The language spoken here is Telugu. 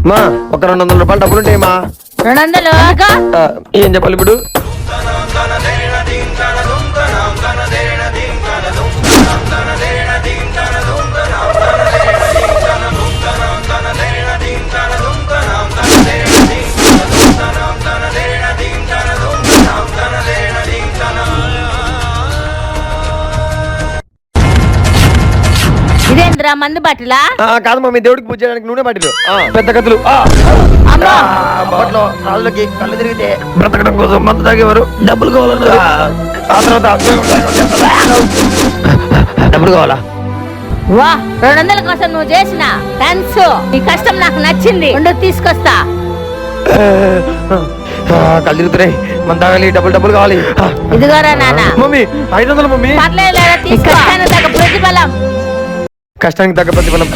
మా ఒక 200 రూపాయలు డబ్బులు ఉంటాయి మా. 200 ఏం చెప్పాలి ఇప్పుడు? ఇదేంద్రా మందు బాటిలా? కాదు మమ్మీ, దేవుడికి పూజ చేయడానికి నూనె బాటిలు. పెద్ద కత్తులు. అమ్మా అప్పట్లో రాళ్ళకి కళ్ళు తిరిగితే బ్రతకడం కోసం మందు తాగేవారు. డబ్బులు కావాలన్నారు. ఆ తర్వాత డబ్బులు కావాలా? వా 200 కోసం నువ్వు చేసిన థ్యాంక్స్. నీ కష్టం నాకు నచ్చింది. ఉండు తీసుకొస్తా. కళ్ళు తిరుగుతున్నాయి. మన తాగాలి. డబ్బులు కావాలి. ఇదిగోరా నాన్న. Mummy 500 mummy. పర్లేదు తీసుకో. ప్రతిఫలం కష్టానికి తగ్గ ప్రతిఫలం.